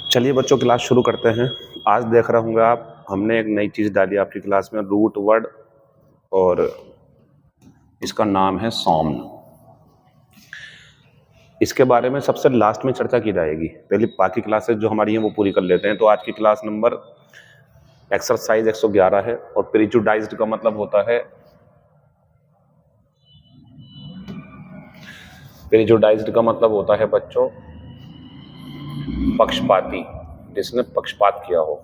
चलिए बच्चों, क्लास शुरू करते हैं। आज देख रहे होंगे आप, हमने एक नई चीज़ डाली आपकी क्लास में, रूट वर्ड, और इसका नाम है सॉम्न। इसके बारे में सबसे लास्ट में चर्चा की जाएगी। पहले बाकी क्लासेस जो हमारी हैं वो पूरी कर लेते हैं। तो आज की क्लास नंबर एक्सरसाइज 111 है। और प्रीजुडाइज्ड का मतलब होता है, प्रीजुडाइज्ड का मतलब होता है बच्चों पक्षपाती, जिसने पक्षपात किया हो।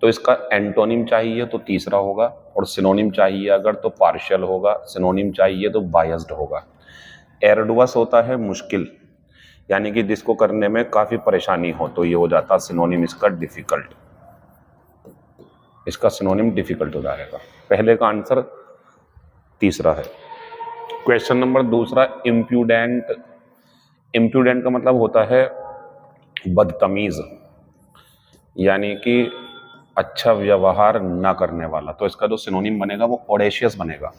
तो इसका एंटोनिम चाहिए तो तीसरा होगा, और सिनोनिम चाहिए अगर तो पार्शियल होगा, सिनोनिम चाहिए तो बायस्ड होगा। एर्डुअस होता है मुश्किल, यानी कि जिसको करने में काफी परेशानी हो, तो ये हो जाता सिनोनिम इसका डिफिकल्ट। इसका सिनोनिम डिफिकल्ट हो जाएगा। पहले का आंसर तीसरा है। क्वेश्चन नंबर दूसरा, इम्प्यूडेंट। इम्प्यूडेंट का मतलब होता है बदतमीज, यानी कि अच्छा व्यवहार ना करने वाला। तो इसका जो सिनोनिम बनेगा वो ऑडेशियस बनेगा।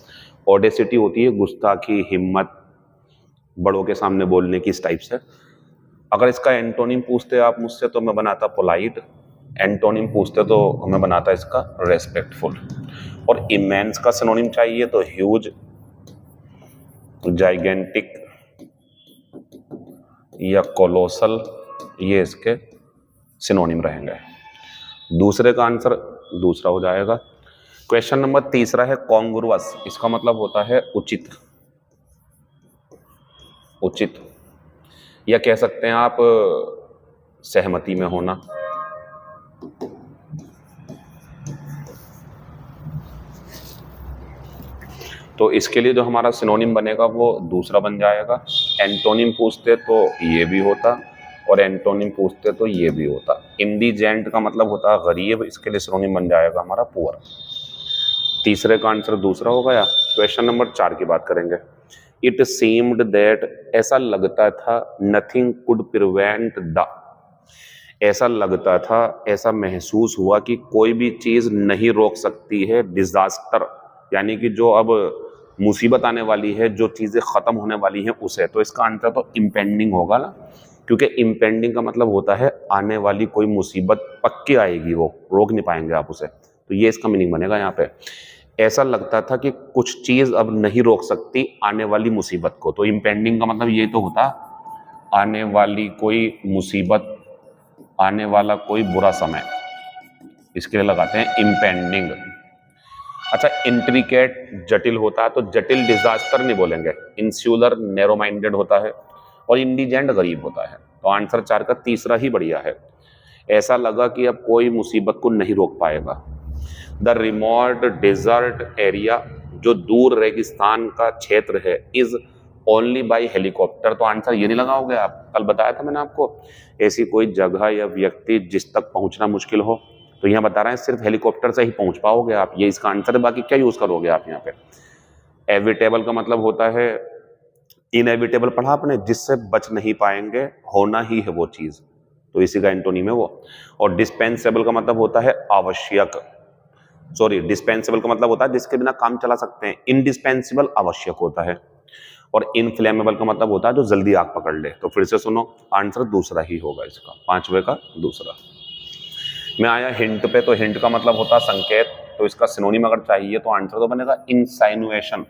ऑडेसिटी होती है गुस्ताखी, हिम्मत, बड़ों के सामने बोलने की, इस टाइप से। अगर इसका एंटोनिम पूछते आप मुझसे तो मैं बनाता पोलाइट, एंटोनिम पूछते तो मैं बनाता इसका रेस्पेक्टफुल। और इमेंस का सिनोनिम चाहिए तो ह्यूज, जाइगेंटिक या कोलोसल, ये इसके सिनोनिम रहेंगे। दूसरे का आंसर दूसरा हो जाएगा। क्वेश्चन नंबर तीसरा है कॉन्ग्रुअस। इसका मतलब होता है उचित, उचित, या कह सकते हैं आप सहमति में होना। तो इसके लिए जो हमारा सिनोनिम बनेगा वो दूसरा बन जाएगा। एंटोनिम पूछते तो ये भी होता, और एंटोनिम पूछते तो ये भी होता। इंडिजेंट का मतलब होता है गरीब, इसके लिए सिनोनिम बन जाएगा हमारा पुअर। तीसरे का आंसर दूसरा हो गया। क्वेश्चन नंबर 4 की बात करेंगे। इट सीम्ड दैट, ऐसा लगता था, नथिंग कुड प्रिवेंट द, ऐसा लगता था, ऐसा महसूस हुआ कि कोई भी चीज नहीं रोक सकती है डिजास्टर, यानी कि जो अब मुसीबत आने वाली है, जो चीजें खत्म होने वाली हैं उसे। तो इसका आंसर तो इम्पेंडिंग होगा ना, क्योंकि इम्पेंडिंग का मतलब होता है आने वाली कोई मुसीबत पक्की आएगी, वो रोक नहीं पाएंगे आप उसे। तो ये इसका मीनिंग बनेगा यहाँ पे। ऐसा लगता था कि कुछ चीज अब नहीं रोक सकती आने वाली मुसीबत को। तो इम्पेंडिंग का मतलब ये तो होता, आने वाली कोई मुसीबत, आने वाला कोई बुरा समय, इसके लिए लगाते हैं इम्पेंडिंग। अच्छा, इंट्रिकेट जटिल होता है, तो जटिल डिजास्टर नहीं बोलेंगे। इंस्यूलर नैरो माइंडेड होता है, और इंडिजेंट गरीब होता है। तो आंसर 4 का तीसरा ही बढ़िया है। ऐसा लगा कि अब कोई मुसीबत को नहीं रोक पाएगा। द रिमोट डेजर्ट एरिया, जो दूर रेगिस्तान का क्षेत्र है, इज ओनली बाई हेलीकॉप्टर। तो आंसर ये नहीं लगाओगे आप, कल बताया था मैंने आपको, ऐसी कोई जगह या व्यक्ति जिस तक पहुंचना मुश्किल हो। तो यहाँ बता रहे हैं सिर्फ हेलीकॉप्टर से ही पहुंच पाओगे आप, ये इसका आंसर है। बाकी क्या यूज करोगे आप यहाँ पे। एविटेबल का मतलब होता है, इनएविटेबल पढ़ा आपने, जिससे बच नहीं पाएंगे, होना ही है वो चीज, तो इसी का एंटोनिम है वो। और डिस्पेंसेबल का मतलब होता है आवश्यक, सॉरी, डिस्पेंसेबल का मतलब होता है जिसके बिना काम चला सकते हैं, इनडिस्पेंसिबल आवश्यक होता है। और इनफ्लेमेबल का मतलब होता है जो जल्दी आग पकड़ ले। तो फिर से सुनो, आंसर दूसरा ही होगा इसका, पांचवे का दूसरा। मैं आया हिंट पे, तो हिंट का मतलब होता है संकेत। तो इसका सिनोनिम अगर चाहिए तो आंसर तो बनेगा इंसाइनुएशन।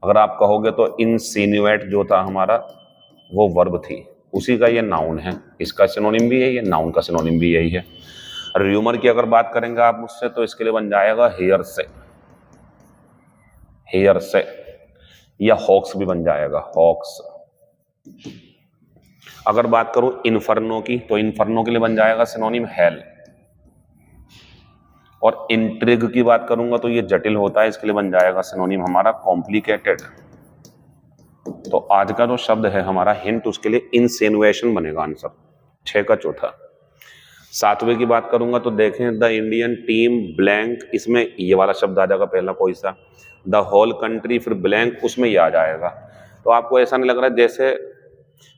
अगर आप कहोगे तो इंसिनुएट जो था हमारा, वो वर्ब थी, उसी का ये नाउन है। इसका सिनोनिम भी यही है, नाउन का सिनोनिम भी यही है। र्यूमर की अगर बात करेंगे आप मुझसे, तो इसके लिए बन जाएगा हेयर से, हेयर से, या हॉक्स भी बन जाएगा, हॉक्स। अगर बात करूं इन्फर्नो की, तो इन्फर्नो के लिए बन जाएगा सिनोनिम हेल। और इंट्रिग की बात करूंगा तो ये जटिल होता है, इसके लिए बन जाएगा सिनोनिम हमारा कॉम्प्लिकेटेड। तो आज का जो शब्द है हमारा हिंट, उसके लिए इंसिनुएशन बनेगा आंसर, 6 का चौथा। 7वें की बात करूंगा तो देखें, द इंडियन टीम ब्लैंक, इसमें ये वाला शब्द आ जाएगा पहला कोई सा। द होल कंट्री, फिर ब्लैंक, उसमें ये आ जाएगा। तो आपको ऐसा नहीं लग रहा है जैसे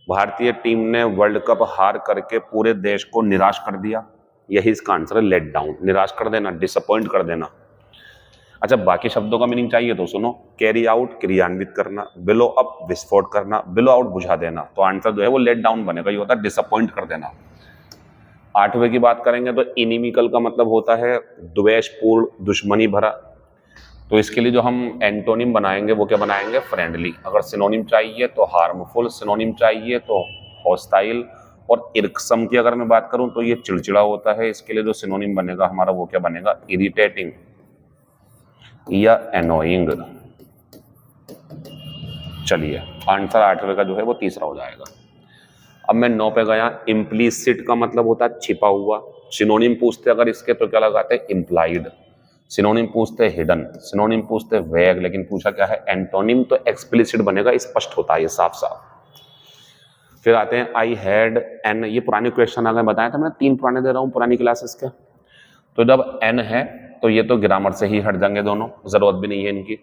भारतीय टीम ने वर्ल्ड कप हार करके पूरे देश को निराश कर दिया? यही इसका आंसर है, लेट डाउन, निराश कर देना, डिसअपॉइंट कर देना। अच्छा, बाकी शब्दों का मीनिंग चाहिए तो सुनो, कैरी आउट क्रियान्वित करना, बिलो अप विस्फोट करना, बिलो आउट बुझा देना। तो आंसर जो है वो लेट डाउन बनेगा, ये होता है डिसअपॉइंट कर देना। 8वें की बात करेंगे तो इनिमिकल का मतलब होता है द्वेषपूर्ण, दुश्मनी भरा। तो इसके लिए जो हम एंटोनिम बनाएंगे वो क्या बनाएंगे? फ्रेंडली। अगर सिनोनिम चाहिए तो हार्मफुल, सिनोनिम चाहिए तो हॉस्टाइल, और इरक्सम की अगर मैं बात करूं तो ये चिड़चिड़ा होता है। इसके लिए जो सिनोनिम बनेगा हमारा वो क्या बनेगा? इरिटेटिंग या एनोइंग। चलिए, आंसर 8वें का जो है वो तीसरा हो जाएगा। अब मैं 9 पे गया। इम्प्लीसिट का मतलब होता है छिपा हुआ। सिनोनिम पूछते अगर इसके तो क्या लगाते हैं? इम्प्लाइड। सिनोनिम पूछते हिडन, सिनोनिम पूछते वैग, लेकिन पूछा क्या है? एंटोनिम। तो एक्सप्लिसिट बनेगा, स्पष्ट होता है ये, साफ साफ। फिर आते हैं आई हैड एन। ये पुराने क्वेश्चन अगर बताया था, मैं 3 पुराने दे रहा हूँ पुरानी क्लासेस के। तो जब एन है तो ये तो ग्रामर से ही हट जाएंगे दोनों, जरूरत भी नहीं है इनकी।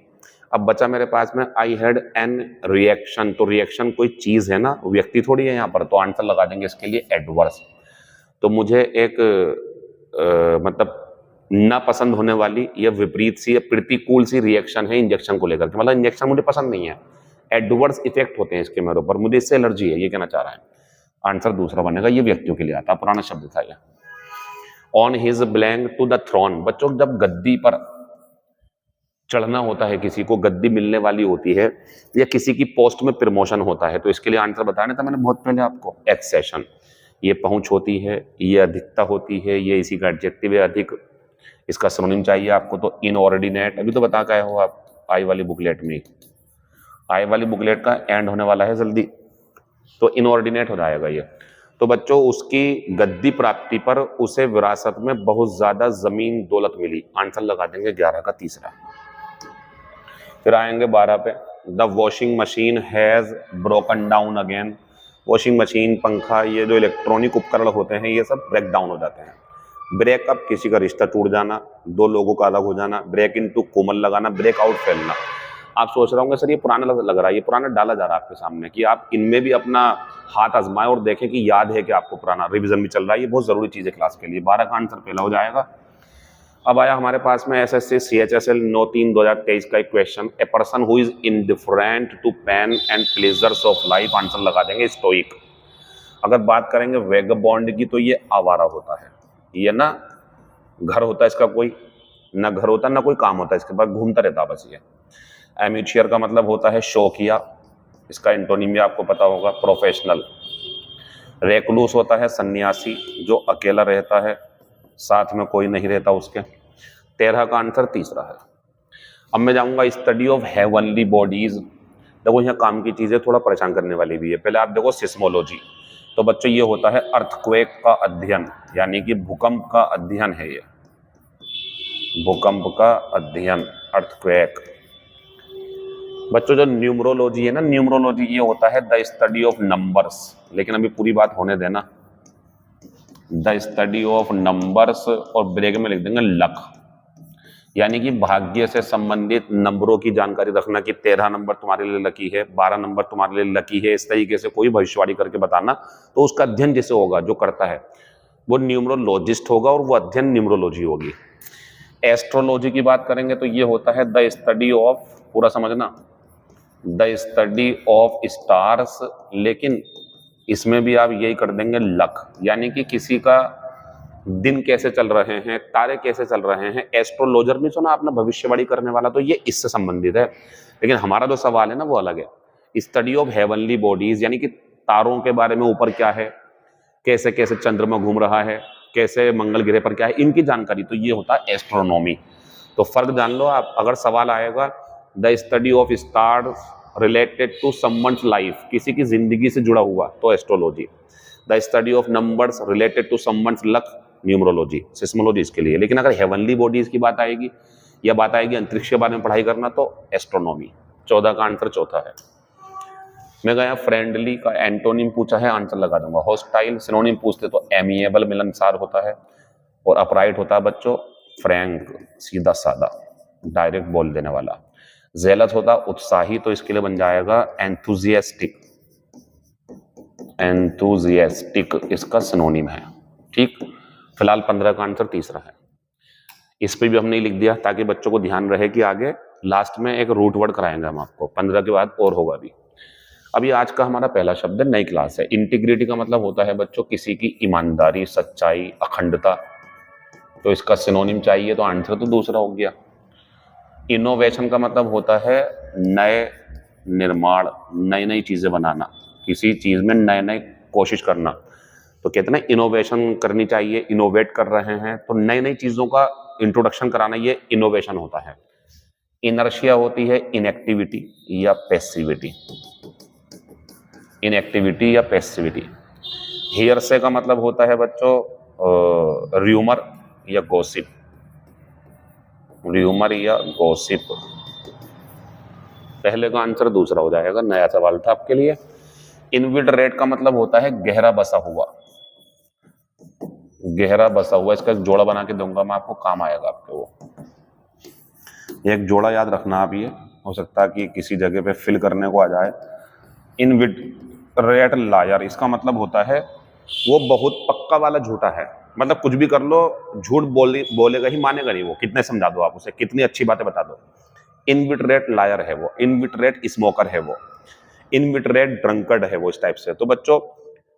अब बचा मेरे पास में आई हैड एन रिएक्शन। तो रिएक्शन कोई चीज है ना, व्यक्ति थोड़ी है यहाँ पर। तो आंसर लगा देंगे इसके लिए एडवर्स। तो मुझे एक मतलब नापसंद होने वाली या विपरीत सी या प्रतिकूल सी रिएक्शन है इंजेक्शन को लेकर के, मतलब इंजेक्शन मुझे पसंद नहीं है, एडवर्स इफेक्ट होते हैं इसके मेरे ऊपर, मुझे इससे एलर्जी है, ये कहना चाह रहा है। आंसर दूसरा बनेगा, ये व्यक्तियों के लिए आता, पुराना शब्द था ये। On his blank to the throne. बच्चों जब गद्दी पर चढ़ना होता है, किसी को गद्दी मिलने वाली होती है, या किसी की पोस्ट में प्रमोशन होता है, तो इसके लिए आंसर बताया था मैंने बहुत पहले आपको, एक्सेशन। ये पहुंच होती है, ये अधिकता होती है, ये इसी का एडजेक्टिव है अधिक। इसका सिनोनिम चाहिए आपको तो इनऑर्डिनेट। अभी तो बता के आए हो आप आई वाली बुकलेट में, आई वाली बुकलेट का एंड होने वाला है जल्दी, तो इनऑर्डिनेट हो जाएगा ये। तो बच्चों उसकी गद्दी प्राप्ति पर उसे विरासत में बहुत ज्यादा जमीन दौलत मिली। आंसर लगा देंगे 11 का तीसरा। फिर आएंगे 12 पे। The washing machine has broken down again. Washing machine, पंखा, ये जो इलेक्ट्रॉनिक उपकरण होते हैं ये सब ब्रेक डाउन हो जाते हैं। ब्रेकअप, किसी का रिश्ता टूट जाना, 2 लोगों का अलग हो जाना। ब्रेक इनटू, कोमल लगाना। ब्रेक आउट, फैलना। आप सोच रहे होंगे सर ये पुराना लग रहा है, ये पुराना डाला जा रहा है आपके सामने कि आप इनमें भी अपना हाथ आजमाएं और देखें कि याद है कि आपको पुराना, रिवीजन भी चल रहा है। ये बहुत जरूरी चीज है क्लास के लिए। 12 का आंसर पहला हो जाएगा। अब आया हमारे पास में एसएससी CHSL 9/3/2023 का एक question. A person who is indifferent to pain and pleasures of life. Answer लगा देंगे स्टोइक। अगर बात करेंगे वेगबॉन्ड की तो ये आवारा होता है। ये ना घर होता है इसका, कोई ना घर होता ना कोई काम होता है इसके पास, घूमता रहता बस ये। एमेच्योर का मतलब होता है शौकिया। इसका एंटोनिम भी आपको पता होगा, प्रोफेशनल। रेक्लूस होता है सन्यासी, जो अकेला रहता है, साथ में कोई नहीं रहता उसके। 13 का आंसर तीसरा है। अब मैं जाऊंगा स्टडी ऑफ हेवनली बॉडीज। देखो यहाँ काम की चीजें थोड़ा परेशान करने वाली भी है। पहले आप देखो सिस्मोलॉजी। तो बच्चों ये होता है अर्थक्वेक का अध्ययन, यानी कि भूकंप का अध्ययन है ये, भूकंप का अध्ययन, अर्थक्वेक। बच्चों जो न्यूमरोलॉजी है ना, न्यूमरोलॉजी ये होता है द स्टडी ऑफ नंबर्स। लेकिन अभी पूरी बात होने देना। द स्टडी ऑफ नंबर्स, और ब्रेक में लिख देंगे लक, यानी कि भाग्य से संबंधित नंबरों की जानकारी रखना कि 13 नंबर तुम्हारे लिए लकी है, 12 नंबर तुम्हारे लिए लकी है। इस तरीके से कोई भविष्यवाणी करके बताना, तो उसका अध्ययन जैसे होगा, जो करता है वो न्यूमरोलॉजिस्ट होगा और वो अध्ययन न्यूमरोलॉजी होगी। एस्ट्रोलॉजी की बात करेंगे तो ये होता है द स्टडी ऑफ, पूरा समझना, द स्टडी ऑफ स्टार्स। लेकिन इसमें भी आप यही कर देंगे लक, यानी कि किसी का दिन कैसे चल रहे हैं, तारे कैसे चल रहे हैं। एस्ट्रोलॉजर नहीं सुना आपने, भविष्यवाणी करने वाला, तो ये इससे संबंधित है। लेकिन हमारा जो सवाल है ना वो अलग है। स्टडी ऑफ हेवनली बॉडीज, यानी कि तारों के बारे में, ऊपर क्या है, कैसे कैसे चंद्रमा घूम रहा है, कैसे मंगल ग्रह पर क्या है, इनकी जानकारी, तो ये होता है एस्ट्रोनॉमी। तो फर्क जान लो आप। अगर सवाल आएगा the study of stars related to someone's life, किसी की जिंदगी से जुड़ा हुआ, तो astrology. The study of numbers related to someone's luck, numerology. Seismology इसके लिए। लेकिन अगर हेवनली बॉडीज की बात आएगी या बात आएगी अंतरिक्ष के बारे में पढ़ाई करना, तो एस्ट्रोनॉमी। 14 का आंसर चौथा है। मैं गया फ्रेंडली का एंटोनिम पूछा है, आंसर लगा दूंगा हॉस्टाइल। सिनोनिम पूछते तो एमिएबल, मिलनसार होता है, और अपराइट होता है बच्चों फ्रैंक, सीधा सादा, डायरेक्ट बोल देने वाला। जेलस होता उत्साही, तो इसके लिए बन जाएगा एंथुजियास्टिक, एंथुजियास्टिक इसका सिनोनिम है। ठीक, फिलहाल 15 का आंसर तीसरा है। इस पे भी हमने लिख दिया ताकि बच्चों को ध्यान रहे कि आगे लास्ट में एक रूट वर्ड कराएंगे हम आपको, 15 के बाद और होगा भी। अभी आज का हमारा पहला शब्द है, नई क्लास है। इंटीग्रिटी का मतलब होता है बच्चों किसी की ईमानदारी, सच्चाई, अखंडता। तो इसका सिनोनिम चाहिए तो आंसर तो दूसरा हो गया। इनोवेशन का मतलब होता है नए निर्माण, नई नई चीजें बनाना, किसी चीज में नए नए कोशिश करना। तो कहते हैं ना इनोवेशन करनी चाहिए, इनोवेट कर रहे हैं, तो नई नई चीजों का इंट्रोडक्शन कराना, ये इनोवेशन होता है। इनर्शिया होती है इनएक्टिविटी या पैसिविटी, इनएक्टिविटी या पैसिविटी। हियरसे का मतलब होता है बच्चों र्यूमर या गॉसिप, र्यूमर या गॉसिप। पहले का आंसर दूसरा हो जाएगा, नया सवाल था आपके लिए। इनविटरेट का मतलब होता है गहरा बसा हुआ, गहरा बसा हुआ। इसका एक जोड़ा बना के दूंगा मैं आपको, काम आएगा आपके वो। एक जोड़ा याद रखना आप, ये हो सकता है कि किसी जगह पे फिल करने को आ जाए। इनविटरेट लायर, इसका मतलब होता है वो बहुत पक्का वाला झूठा है, मतलब कुछ भी कर लो झूठ बोलेगा ही, मानेगा नहीं वो, कितने समझा दो आप उसे, कितनी अच्छी बातें बता दो। इनविटरेट लायर है वो, इनविटरेट स्मोकर है वो, इनविटरेट ड्रंकर्ड है वो, इस टाइप से। तो बच्चों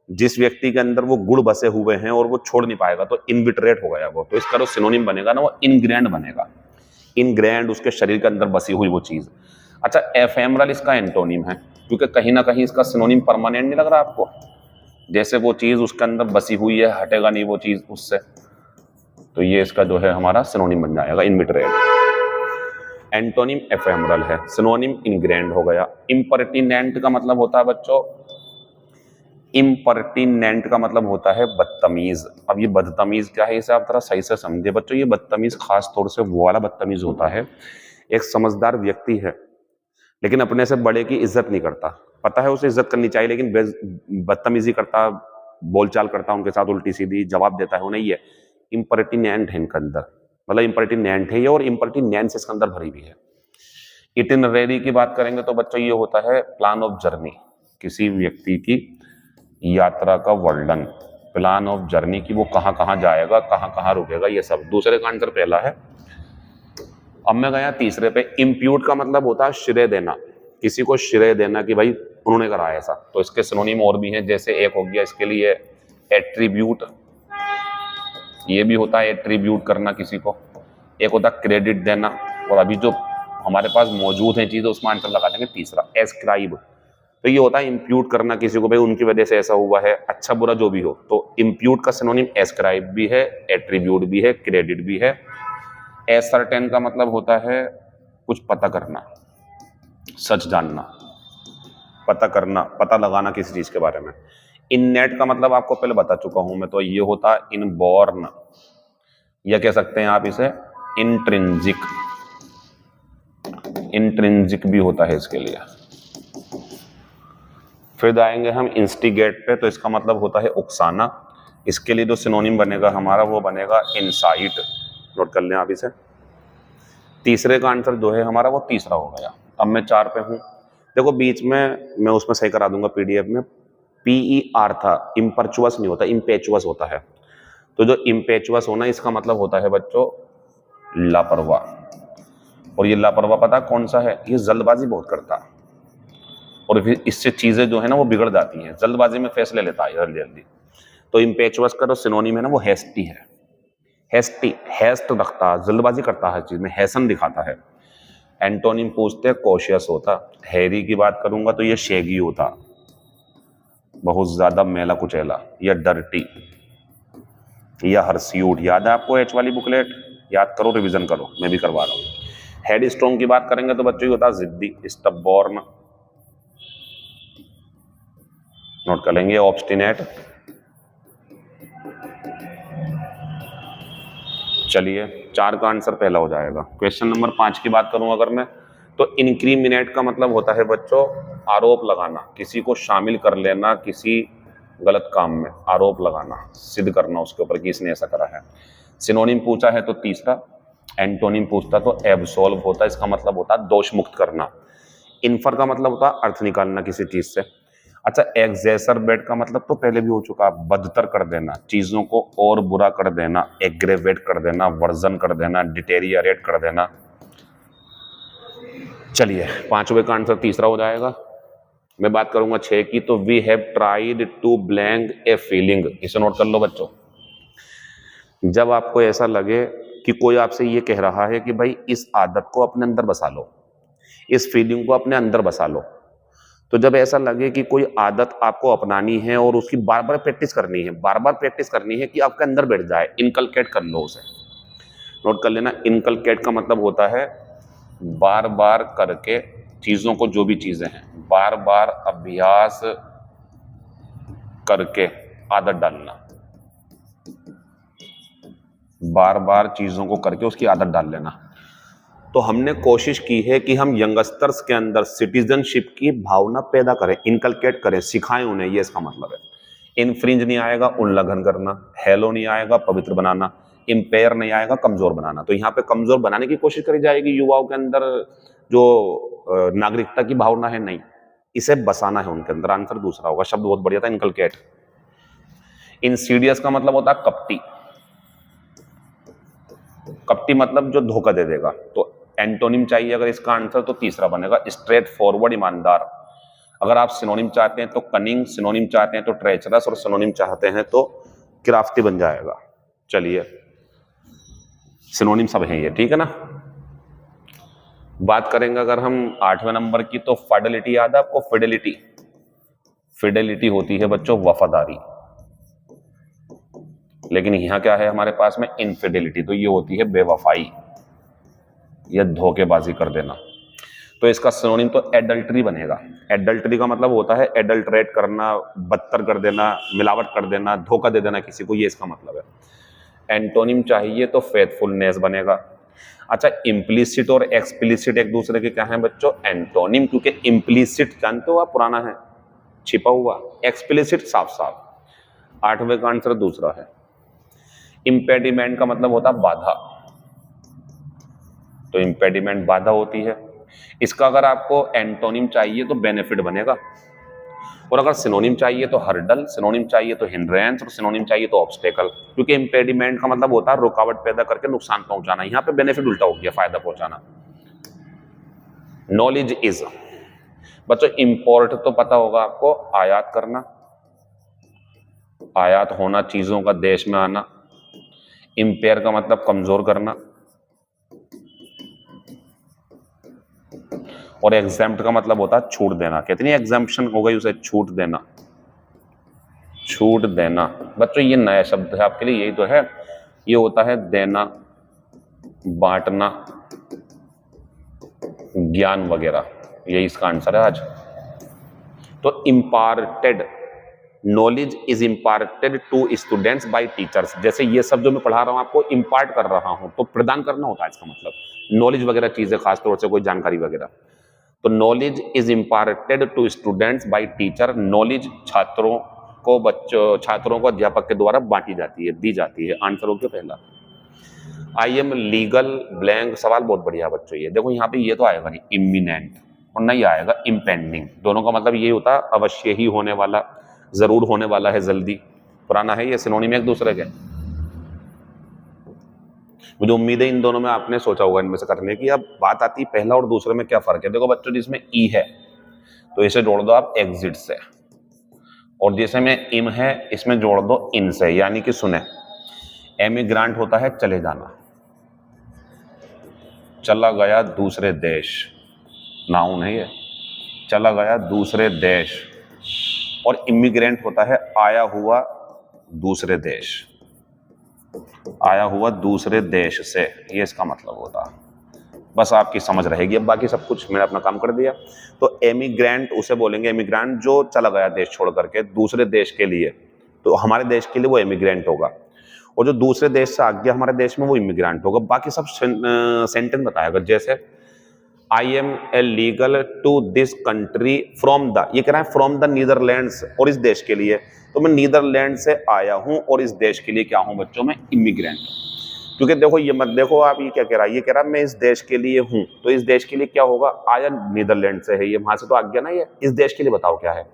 जिस व्यक्ति के अंदर वो गुण बसे हुए हैं और वो छोड़ नहीं पाएगा, तो इनविटरेट हो गया वो। तो इसका जो सिनोनिम बनेगा ना, वो इनग्रैंड बनेगा। इनग्रैंड, उसके शरीर के अंदर बसी हुई वो चीज। अच्छा, एफेमरल इसका एंटोनिम है, क्योंकि कहीं ना कहीं इसका सिनोनिम परमानेंट नहीं लग रहा आपको, जैसे वो चीज उसके अंदर बसी हुई है, हटेगा नहीं वो चीज उससे। तो ये इसका जो है हमारा सिनोनिम बन जाएगा इनविटरेट। एंटोनिम एफेमरल है, सिनोनिम इनग्रैंड हो गया। इम्पर्टिनेंट का मतलब होता है बच्चों, इम्पर्टिनेंट का मतलब होता है बदतमीज। अब ये बदतमीज क्या है, इसे आप थोड़ा सही से समझे बच्चों। ये बदतमीज खास तौर से वो वाला बदतमीज होता है, एक समझदार व्यक्ति है लेकिन अपने से बड़े की इज्जत नहीं करता, पता है उसे इज्जत करनी चाहिए, लेकिन बदतमीजी करता, बोलचाल करता उनके साथ, उल्टी सीधी जवाब देता है उन्हें। ये इम्पर्टिनेंट है इनके अंदर, मतलब इम्पर्टिनेंट है ये, और इम्पर्टिनेंस इसके अंदर भरी हुई है। इटिनरेरी की बात करेंगे तो बच्चों ये होता है प्लान ऑफ जर्नी, किसी व्यक्ति की यात्रा का वर्णन, प्लान ऑफ जर्नी की, वो कहाँ कहाँ जाएगा, कहाँ कहाँ रुकेगा, ये सब। दूसरे का आंसर पहला है। अब मैं गया तीसरे पे। इम्प्यूट का मतलब होता है श्रेय देना, किसी को श्रेय देना कि भाई उन्होंने करा ऐसा। तो इसके सिनोनिम और भी हैं, जैसे एक हो गया इसके लिए एट्रीब्यूट, ये भी होता है एट्रीब्यूट करना किसी को। एक होता है क्रेडिट देना, और अभी जो हमारे पास मौजूद है चीजें उसमें आंसर लगा देंगे तीसरा, एस्क्राइब। तो ये होता है इम्प्यूट करना किसी को, भाई उनकी वजह से ऐसा हुआ है, अच्छा बुरा जो भी हो। तो इम्प्यूट का सिनोनिम एस्क्राइब भी है, एट्रीब्यूट भी है, क्रेडिट भी है। एसर्टेन का मतलब होता है कुछ पता करना, सच जानना, पता करना, पता लगाना किसी चीज के बारे में। इननेट का मतलब आपको पहले बता चुका हूं मैं, तो ये होता है इनबॉर्न, या कह सकते हैं आप इसे इंट्रिंजिक, इंट्रिंजिक भी होता है इसके लिए। फिर आएंगे हम इंस्टिगेट पे, तो इसका मतलब होता है उकसाना। इसके लिए जो सिनोनिम बनेगा हमारा वो बनेगा इंसाइट, नोट कर लें आप इसे। तीसरे का आंसर जो है हमारा वो तीसरा हो गया। अब मैं 4 पे हूं, देखो बीच में मैं उसमें सही करा दूंगा पीडीएफ में, PER था, इम्पर्चुअस नहीं होता, इम्पेचुअस होता है। तो जो इम्पेचुअस होना इसका मतलब होता है बच्चों लापरवाह। और ये लापरवाह पता कौन सा है, ये जल्दबाजी बहुत करता है, और फिर इससे चीजें जो है ना वो बिगड़ जाती हैं, जल्दबाजी में फैसले लेता है जल्दी जल्दी। तो इम्पेचुअस का जो सिनोनिम है ना वो हेस्टी है, हेस्टी, हेस्ट रखता, जल्दबाजी करता है चीज में, हैसन दिखाता है। एंटोनिम पूछते हैं कॉशियस होता। हैरी की बात करूंगा तो ये शेगी होता, बहुत ज्यादा मेला कुचैला, या डर्टी, या हर्स्यूट। याद है आपको एच वाली बुकलेट, याद करो, रिवीजन करो, मैं भी करवा रहा हूँ। हेड स्ट्रॉन्ग की बात करेंगे तो बच्चों होता जिद्दी, स्टबबॉर्न, नोट कर लेंगे, ऑब्स्टिनेट। चलिए 4 का आंसर पहला हो जाएगा। क्वेश्चन नंबर 5 की बात करूं अगर मैं, तो इंक्रीमिनेट का मतलब होता है बच्चों आरोप लगाना, किसी को शामिल कर लेना किसी गलत काम में, आरोप लगाना, सिद्ध करना उसके ऊपर कि इसने ऐसा करा है। सिनोनिम पूछा है तो तीसरा, एंटोनिम पूछता तो एब्सॉल्व होता, इसका मतलब होता है दोष मुक्त करना। इन्फर का मतलब होता है अर्थ निकालना किसी चीज से। अच्छा, एग्जैसरबेट का मतलब तो पहले भी हो चुका, बदतर कर देना, चीजों को और बुरा कर देना, एग्रेवेट कर देना, वर्जन कर देना, डिटेरियरेट कर देना। चलिए 5वें का आंसर तीसरा हो जाएगा। मैं बात करूंगा 6 की, तो we have tried to blank a feeling. इसे नोट कर लो बच्चों। जब आपको ऐसा लगे कि कोई आपसे ये कह रहा है कि भाई इस आदत को अपने अंदर बसा लो, इस फीलिंग को अपने अंदर बसा लो, तो जब ऐसा लगे कि कोई आदत आपको अपनानी है और उसकी बार बार प्रैक्टिस करनी है, बार बार प्रैक्टिस करनी है कि आपके अंदर बैठ जाए, इनकलकेट कर लो उसे। नोट कर लेना, इनकलकेट का मतलब होता है बार बार करके चीजों को, जो भी चीजें हैं बार बार अभ्यास करके आदत डालना, बार बार चीजों को करके उसकी आदत डाल लेना। तो हमने कोशिश की है कि हम यंगस्टर्स के अंदर सिटीजनशिप की भावना पैदा करें, इनकलकेट करें, सिखाएं उन्हें। ये इसका मतलब है। इनफ्रिंज नहीं आएगा उल्लंघन करना, हेलो नहीं आएगा पवित्र बनाना, इंपेयर नहीं आएगा कमजोर बनाना। तो यहाँ पे कमजोर बनाने की कोशिश करी जाएगी युवाओं के अंदर, जो नागरिकता की भावना है, नहीं, इसे बसाना है उनके अंदर। आंसर दूसरा होगा। शब्द बहुत बढ़िया था, इनकलकेट। इंसीडियस का मतलब होता है कपटी। कपटी मतलब जो धोखा दे देगा। तो एंटोनिम चाहिए अगर इसका आंसर, तो तीसरा बनेगा स्ट्रेट फॉरवर्ड, ईमानदार। अगर आप सिनोनिम चाहते हैं तो कनिंग, सिनोनिम चाहते हैं तो ट्रेचरस, और सिनोनिम चाहते हैं तो क्राफ्टी बन जाएगा। चलिए, सिनोनिम सब हैं ये, ठीक है ना। बात करेंगे अगर हम 8वें नंबर की, तो फिडेलिटी याद है आपको? फिडेलिटी, फिडेलिटी होती है बच्चों वफादारी। लेकिन यहां क्या है हमारे पास में? इनफिडेलिटी। तो ये होती है बेवफाई या धोखेबाजी कर देना। तो इसका सिनोनिम तो एडल्ट्री बनेगा। एडल्ट्री का मतलब होता है एडल्ट्रेट करना, बदतर कर देना, मिलावट कर देना, धोखा दे देना किसी को, ये इसका मतलब है। एंटोनिम चाहिए तो फेथफुलनेस बनेगा। अच्छा, इम्प्लिसिट और एक्सप्लिसिट एक दूसरे के क्या है बच्चों? एंटोनिम, क्योंकि इम्प्लिसिट जानते हो आप, पुराना है, छिपा हुआ। एक्सप्लिसिट साफ साफ। 8वें का आंसर दूसरा है। इम्पेडिमेंट का मतलब होता है बाधा। तो इम्पेडिमेंट बाधा होती है। इसका अगर आपको एंटोनिम चाहिए तो बेनिफिट बनेगा, और अगर सिनोनिम चाहिए तो हर्डल, सिनोनिम चाहिए तो हिंड्रेंस, और सिनोनिम चाहिए तो ऑब्स्टेकल। क्योंकि इम्पेडिमेंट का मतलब होता है रुकावट पैदा करके नुकसान पहुंचाना। यहां पे बेनिफिट उल्टा हो गया, फायदा पहुंचाना। नॉलेज इज, बच्चों इंपोर्ट तो पता होगा आपको, आयात करना, आयात होना, चीजों का देश में आना। इंपेयर का मतलब कमजोर करना, और एग्जाम्प्ट का मतलब होता है छूट देना। कितनी एग्जाम्पशन हो गई, उसे छूट देना, छूट देना। बच्चों ये नया शब्द है आपके लिए, यही तो है। ये होता है देना, बांटना, ज्ञान वगैरह, यही इसका आंसर है आज। तो imparted, knowledge is imparted to students by teachers. जैसे ये सब जो मैं पढ़ा रहा हूं आपको, इम्पार्ट कर रहा हूं, तो प्रदान करना होता है इसका मतलब। नॉलेज वगैरह चीजें, खासतौर से कोई जानकारी वगैरह। तो knowledge is imparted to students by teacher. Knowledge छात्रों को, बच्चों, छात्रों को अध्यापक के द्वारा बांटी जाती है, दी जाती है। आंसर हो गया पहला। I am legal blank. सवाल बहुत बढ़िया बच्चों। ये देखो यहाँ पे ये तो आएगा नहीं इमिनेंट, और नहीं आएगा इम्पेंडिंग। दोनों का मतलब ये होता है अवश्य ही होने वाला, जरूर होने वाला है, जल्दी। पुराना है ये, सिनोनिम एक दूसरे के। मुझे उम्मीद है इन दोनों में आपने सोचा होगा इनमें से करने की। अब बात आती है पहला और दूसरे में क्या फर्क है। देखो बच्चों, जिसमें ई है तो इसे जोड़ दो आप एग्जिट से, और जैसे में इम है इसमें जोड़ दो इन से, यानी कि सुने। एमिग्रांट होता है चले जाना, चला गया दूसरे देश, नाउन है ये, चला गया दूसरे देश। और इमिग्रेंट होता है आया हुआ दूसरे देश, आया हुआ दूसरे देश से, ये इसका मतलब होता है। बस आपकी समझ रहेगी। अब बाकी सब कुछ मैंने अपना काम कर दिया। तो एमिग्रेंट उसे बोलेंगे, एमिग्रेंट जो चला गया देश छोड़ करके दूसरे देश के लिए, तो हमारे देश के लिए वो एमिग्रेंट होगा। और जो दूसरे देश से आ गया हमारे देश में, वो इमिग्रेंट होगा। बाकी सब सेंटेंस बताएगा। जैसे I am a legal to this country from the, ये कह रहा है फ्रॉम द नीदरलैंड्स, और इस देश के लिए, तो मैं नीदरलैंड से आया हूं और इस देश के लिए क्या हूं बच्चों? मैं इमिग्रेंट। क्योंकि देखो ये मत देखो आप, ये क्या कह रहा है? ये कह रहा है मैं इस देश के लिए हूं, तो इस देश के लिए क्या होगा? आया नीदरलैंड से है, ये वहां से तो आ गया ना, ये इस देश के लिए बताओ क्या है?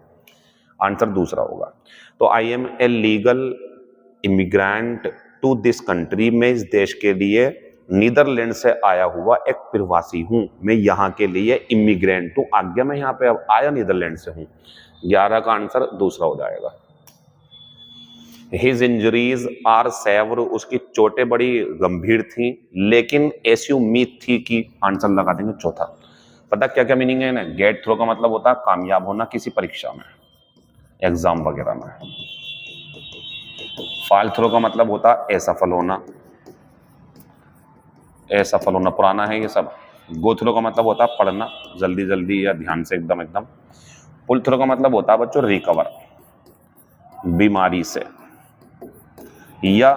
आंसर दूसरा होगा। तो I am a legal immigrant to this country, में इस देश के लिए नीदरलैंड से आया हुआ एक प्रवासी हूं, मैं यहाँ के लिए इमिग्रेंट हूं, आज्ञा मैं यहाँ पे अब आया नीदरलैंड से हूं। 11 का आंसर दूसरा हो जाएगा। हिज इंजरीज आर सेवर, उसकी चोटें बड़ी गंभीर थी, लेकिन ऐसी उम्मीद थी कि आंसर लगा देंगे चौथा। पता क्या क्या मीनिंग है ना? गेट थ्रू का मतलब होता है कामयाब होना किसी परीक्षा में, एग्जाम वगैरह में। फॉल थ्रू का मतलब होता है असफल होना, असफल होना पुराना है ये सब। गो थ्रू का मतलब होता है पढ़ना जल्दी जल्दी या ध्यान से, एकदम एकदम। पुल थ्रू का मतलब होता है बच्चों रिकवर, बीमारी से या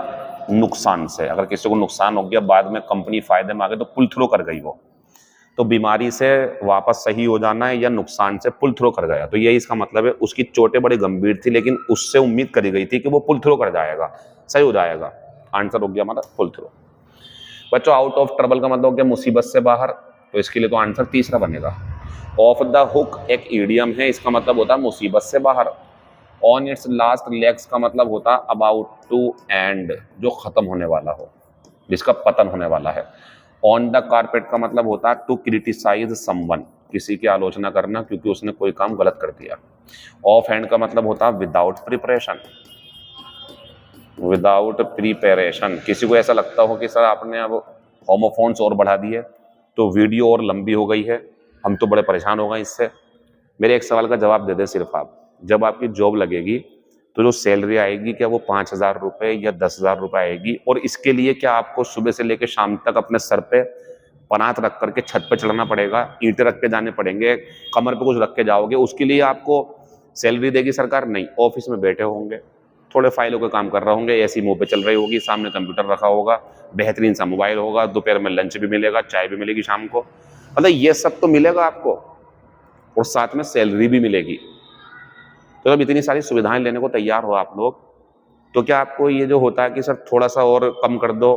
नुकसान से। अगर किसी को नुकसान हो गया, बाद में कंपनी फायदे में आ गई तो पुल थ्रू कर गई वो, तो बीमारी से वापस सही हो जाना है या नुकसान से पुल थ्रू कर गया, तो यही इसका मतलब है। उसकी चोटें बड़ी गंभीर थी, लेकिन उससे उम्मीद करी गई थी कि वो पुल थ्रू कर जाएगा, सही हो जाएगा। आंसर हो गया हमारा पुल थ्रू। बच्चों आउट ऑफ ट्रबल का मतलब हो गया मुसीबत से बाहर, तो इसके लिए तो आंसर तीसरा बनेगा। ऑफ द हुक एक ईडियम है, इसका मतलब होता है मुसीबत से बाहर। ऑन इट्स लास्ट लेग्स का मतलब होता है अबाउट टू एंड, जो खत्म होने वाला हो, जिसका पतन होने वाला है। ऑन द कारपेट का मतलब होता है टू क्रिटिसाइज समवन, किसी की आलोचना करना क्योंकि उसने कोई काम गलत कर दिया। ऑफ हैंड का मतलब होता है विदाउट प्रिपरेशन, विदाउट प्रिपरेशन। किसी को ऐसा लगता हो कि सर आपने अब होमोफोन्स और बढ़ा दिए तो वीडियो और लंबी हो गई है, हम तो बड़े परेशान हो गए इससे। मेरे एक सवाल का जवाब दे दे सिर्फ आप, जब आपकी जॉब लगेगी तो जो सैलरी आएगी क्या वो 5,000 रुपये या 10,000 रुपये आएगी? और इसके लिए क्या आपको सुबह से लेकर शाम तक अपने सर पे पनात रख करके छत पे चढ़ना पड़ेगा, ईंटें रख के जाने पड़ेंगे, कमर पे कुछ रख के जाओगे, उसके लिए आपको सैलरी देगी सरकार? नहीं। ऑफिस में बैठे होंगे, थोड़े फाइलों का काम कर रहे होंगे, ऐसी मुंह पे चल रही होगी, सामने कंप्यूटर रखा होगा, बेहतरीन सा मोबाइल होगा, दोपहर में लंच भी मिलेगा, चाय भी मिलेगी शाम को, मतलब ये सब तो मिलेगा आपको और साथ में सैलरी भी मिलेगी। तो जब इतनी सारी सुविधाएं लेने को तैयार हो आप लोग, तो क्या आपको ये जो होता है कि सर थोड़ा सा और कम कर दो,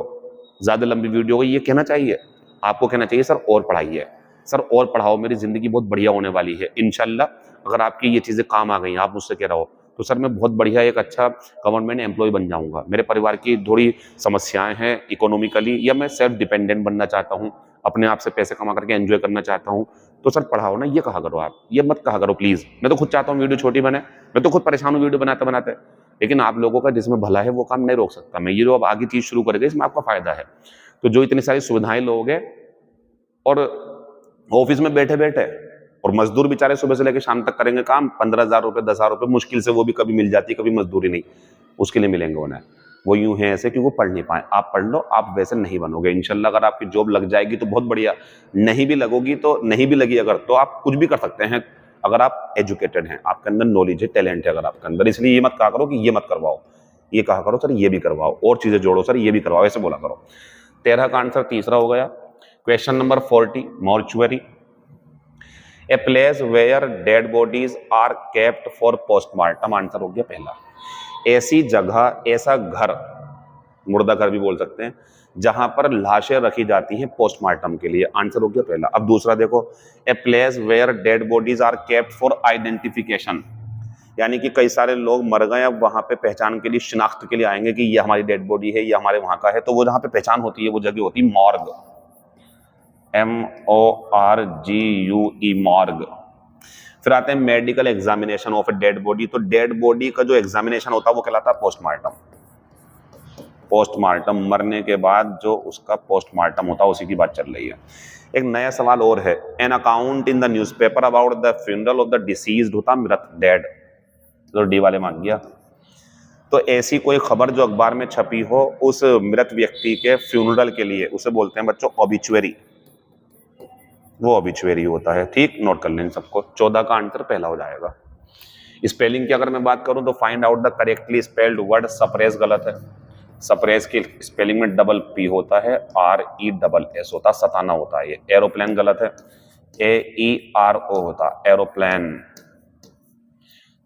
ज़्यादा लंबी वीडियो हो गई, ये कहना चाहिए? आपको कहना चाहिए सर और पढ़ाइए, सर और पढ़ाओ, मेरी ज़िंदगी बहुत बढ़िया होने वाली है इंशाल्लाह। अगर आपकी ये चीज़ें काम आ गई, आप मुझसे कह रहे हो तो सर मैं बहुत बढ़िया एक अच्छा गवर्नमेंट एम्प्लॉय बन जाऊंगा, मेरे परिवार की थोड़ी समस्याएं हैं इकोनॉमिकली, या मैं सेल्फ डिपेंडेंट बनना चाहता हूँ, अपने आप से पैसे कमा करके एंजॉय करना चाहता हूँ, तो सर पढ़ाओ ना, ये कहा करो आप, ये मत कहा करो प्लीज़। मैं तो खुद चाहता हूँ वीडियो छोटी बने, मैं तो खुद परेशान हूँ वीडियो बनाते बनाते, लेकिन आप लोगों का जिसमें भला है वो काम नहीं रोक सकता मैं। ये जो अब आगे चीज़ शुरू करेंगे इसमें आपका फायदा है। तो जो इतनी सारी सुविधाएं लोगे और ऑफिस में बैठे बैठे, और मजदूर बेचारे सुबह से लेकर शाम तक करेंगे काम, 15,000 रुपये 10,000 रुपये मुश्किल से, वो भी कभी मिल जाती, कभी मजदूरी नहीं, उसके लिए मिलेंगे उन्हें। वो यूं है ऐसे कि वो पढ़ नहीं पाए। आप पढ़ लो, आप वैसे नहीं बनोगे इंशाल्लाह। अगर आपकी जॉब लग जाएगी तो बहुत बढ़िया, नहीं भी लगोगी तो, नहीं भी लगी अगर, तो आप कुछ भी कर सकते हैं अगर आप एजुकेटेड हैं, आपके अंदर नॉलेज है, टैलेंट है अगर आपके अंदर। इसलिए ये मत कहा करो कि ये मत करवाओ, ये कहा करो सर ये भी करवाओ, और चीजें जोड़ो सर ये भी करवाओ, ऐसे बोला करो। 13 का आंसर तीसरा हो गया। Question number 40, mortuary, a place where dead bodies are kept for postmortem. Answer हो गया पहला। ऐसी जगह, ऐसा घर, मुर्दा घर भी बोल सकते हैं, जहां पर लाशें रखी जाती हैं पोस्टमार्टम के लिए। आंसर हो गया पहला। अब दूसरा देखो, a place where dead bodies are kept for identification, यानी कि कई सारे लोग मर गए, अब वहां पे पहचान के लिए, शिनाख्त के लिए आएंगे कि ये हमारी डेड बॉडी है, ये हमारे वहां का है, तो वो जहां पे पहचान होती है वो जगह होती है मॉर्ग, MORGUE, मॉर्ग। फिर आते हैं medical examination of a dead body, तो डेड बॉडी का जो एग्जामिनेशन होता है वो कहलाता है पोस्टमार्टम। पोस्टमार्टम, मरने के बाद जो उसका पोस्टमार्टम होता है उसी की बात चल रही है। एक नया सवाल और है, an account in the newspaper about the funeral of the deceased, होता मृत, डेड, तो डी वाले मान गया। तो ऐसी कोई खबर जो अखबार में छपी हो उस मृत व्यक्ति के फ्यूनरल के लिए, उसे बोलते हैं बच्चों ऑबिचुअरी, वो ऑबिचुअरी होता है। ठीक, नोट कर लें सबको। 14 का आंसर पहला हो जाएगा। स्पेलिंग की अगर मैं बात करूं तो find out the correctly spelled word. Suppress गलत है, सप्रेस की स्पेलिंग में डबल पी होता है, RESS होता, सताना होता है ये। एरोप्लेन गलत है, AERO होता, एरोप्लेन।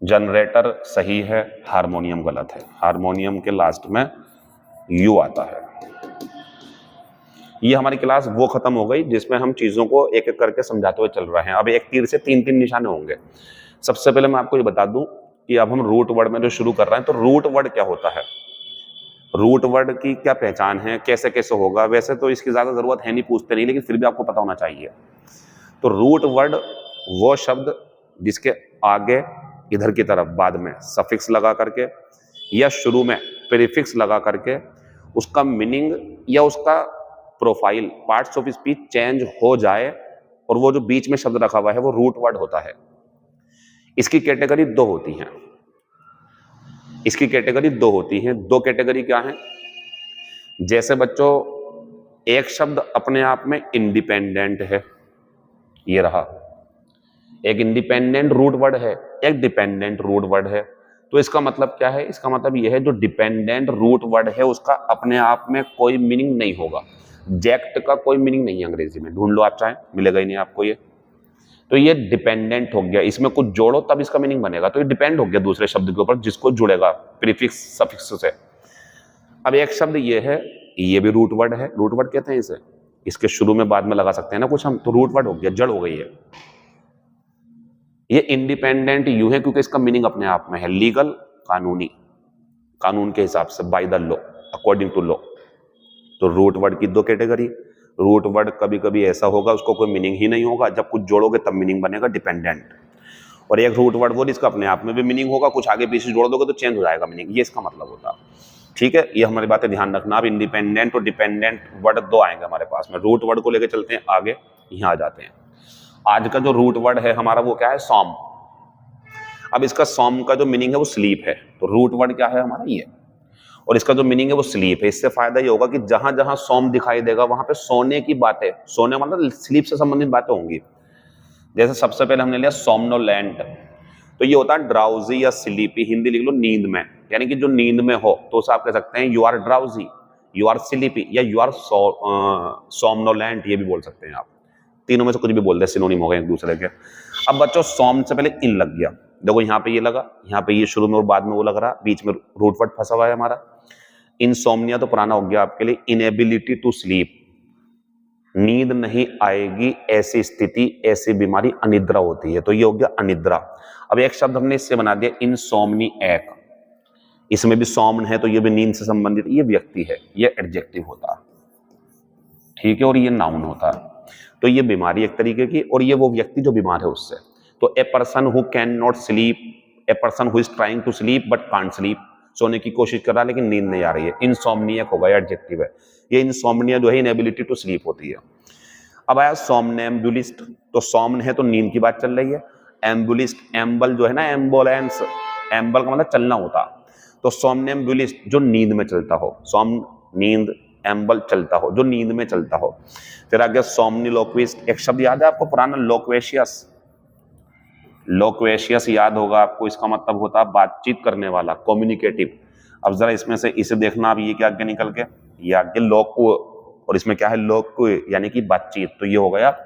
जनरेटर सही है, हारमोनियम गलत है, हारमोनियम के लास्ट में U आता है। ये हमारी क्लास वो खत्म हो गई जिसमें हम चीजों को एक एक करके समझाते हुए चल रहे हैं। अब एक तीर से तीन तीन निशाने होंगे। सबसे पहले मैं आपको ये बता दूं कि अब हम रूट वर्ड में जो शुरू कर रहे हैं, तो रूट वर्ड क्या होता है? रूट वर्ड की क्या पहचान है, कैसे कैसे होगा, वैसे तो इसकी ज़्यादा ज़रूरत है नहीं, पूछते नहीं, लेकिन फिर भी आपको पता होना चाहिए। तो रूट वर्ड वो शब्द जिसके आगे इधर की तरफ बाद में सफिक्स लगा करके या शुरू में प्रीफिक्स लगा करके उसका मीनिंग या उसका profile, parts of speech change हो जाए और वो जो बीच में शब्द रखा हुआ है वो रूट वर्ड होता है। इसकी कैटेगरी दो होती हैं। इसकी कैटेगरी दो होती हैं। दो कैटेगरी क्या है? जैसे बच्चों, एक शब्द अपने आप में इंडिपेंडेंट है, ये रहा, एक इंडिपेंडेंट रूट वर्ड है, एक डिपेंडेंट रूट वर्ड है। तो इसका मतलब क्या है? इसका मतलब यह है जो डिपेंडेंट रूट वर्ड है उसका अपने आप में कोई मीनिंग नहीं होगा। जेक्ट का कोई मीनिंग नहीं है अंग्रेजी में, ढूंढ लो आप चाहे, मिलेगा ही नहीं आपको ये। तो ये डिपेंडेंट हो गया, इसमें कुछ जोड़ो तब इसका मीनिंग बनेगा। तो ये डिपेंड हो गया दूसरे शब्द के ऊपर जिसको जुड़ेगा प्रीफिक्स सफिक्स से। अब एक शब्द ये है, ये भी रूट वर्ड है। रूट वर्ड कहते हैं इसे, इसके शुरू में बाद में लगा सकते हैं ना कुछ हम, तो रूट वर्ड हो गया, जड़ हो गई है। ये इंडिपेंडेंट यूं है क्योंकि इसका मीनिंग अपने आप में है, लीगल, कानूनी, कानून के हिसाब से, by the law, according to law. तो रूट वर्ड की दो कैटेगरी। रूट वर्ड कभी कभी ऐसा होगा उसको कोई मीनिंग ही नहीं होगा, जब कुछ जोड़ोगे तब मीनिंग बनेगा, डिपेंडेंट। और एक रूट वर्ड वो जिसका अपने आप में भी मीनिंग होगा, कुछ आगे पीछे जोड़ दोगे तो चेंज हो जाएगा मीनिंग, ये इसका मतलब होता है। ठीक है, ये हमारी बातें ध्यान रखना। अब इंडिपेंडेंट और डिपेंडेंट वर्ड दो आएंगे हमारे पास में। रूट वर्ड को लेकर चलते हैं आगे, यहाँ आ जाते हैं। आज का जो रूट वर्ड है हमारा वो क्या है? सॉम। अब इसका सॉम का जो मीनिंग है वो स्लीप है। तो रूट वर्ड क्या है हमारा? ये। और इसका जो मीनिंग है वो स्लीप है। इससे फायदा ये होगा कि जहां जहां सॉम दिखाई देगा वहां पे सोने की बातें, सोने मतलब स्लीप से संबंधित बातें होंगी। जैसे सबसे पहले हमने लिया सोमनोलेंट, तो ये होता है ड्राउजी या स्लीपी। हिंदी लिख लो नींद में, यानी कि जो नींद में हो, तो उसे आप कह सकते हैं you are drowsy, you are sleepy, या यू आर सोमनोलेंट, ये भी बोल सकते हैं आप। तीनों में से कुछ भी बोल दे, सिनोनिम हो गए एक दूसरे के। अब बच्चों, सोम से पहले इन लग गया, देखो यहाँ पे ये लगा, यहाँ पे ये शुरू में और बाद में वो लग रहा, बीच में रूट वर्ड फंसा हुआ है हमारा। इनसोम्निया तो पुराना हो गया आपके लिए। इनएबिलिटी टू स्लीप, नींद नहीं आएगी, ऐसी स्थिति, ऐसी बीमारी अनिद्रा होती है, तो ये हो गया अनिद्रा। अब एक शब्द हमने इससे बना दिया इनसोम्निएक, इसमें भी सोमन है तो ये भी नींद से संबंधित, ये व्यक्ति है, ये एडजेक्टिव होता है, ठीक है, और ये नाउन होता है। तो ये बीमारी एक तरीके की, और ये वो व्यक्ति जो बीमार है उससे। तो a person who can not sleep, a person who is trying to sleep but can't sleep, सोने की कोशिश कर रहा है लेकिन नींद नहीं आ रही है, इनसोम्निएक होगा, एडजेक्टिव है। ये इनसोम्निया जो है इनएबिलिटी टू स्लीप होती है। अब आया सोमनेम्बुलिस्ट, तो सोमन है तो नींद की बात चल रही है। एम्बुलिस्ट, एम्बल जो है ना, एम्बुलेंस, एम्बल का मतलब चलना होता। तो सोमनेम्बुलिस्ट जो नींद में चलता हो, सोम नींद, एम्बल चलता हो, जो नींद में चलता हो। फिर आ गया सोमनिलोक्विस्ट, एक शब्द याद है आपको पुराना, लोक्वेशियस। लोक्वेशियस याद होगा आपको, इसका मतलब होता है बातचीत करने वाला, कम्युनिकेटिव। अब जरा इसमें से इसे देखना, अब ये क्या आगे निकल के, ये आगे लोक, और इसमें क्या है? लोक, यानी कि बातचीत। तो ये हो गया,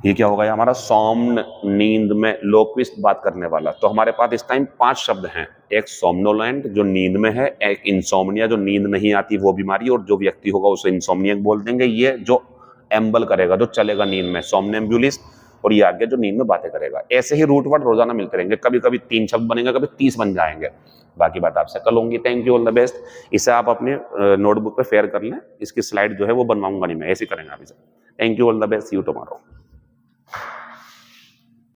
ये क्या हो गया हमारा? सोम्न, नींद में, लोक्विस्ट बात करने वाला। तो हमारे पास इस टाइम 5 शब्द हैं। एक सोमनोलेंट जो नींद में है, एक इंसोम्निया जो नींद नहीं आती वो बीमारी, और जो व्यक्ति होगा उसे इंसोम्नियक बोल देंगे। ये जो एम्बल करेगा, जो चलेगा नींद में, सोमनेम्बुलिस्ट। और ये आगे जो नींद में बातें करेगा। ऐसे ही रूट वर्ड रोजाना मिलते रहेंगे, कभी कभी 3 शब्द बनेंगे, कभी 30 बन जाएंगे। बाकी बात आपसे कल होंगी। Thank you, all the best. इसे आप अपने नोटबुक पे फेयर कर लें, इसकी स्लाइड जो है वो बनवाऊंगा नहीं मैं, ऐसे करेंगे आप इसे। Thank you, all the best, see you tomorrow.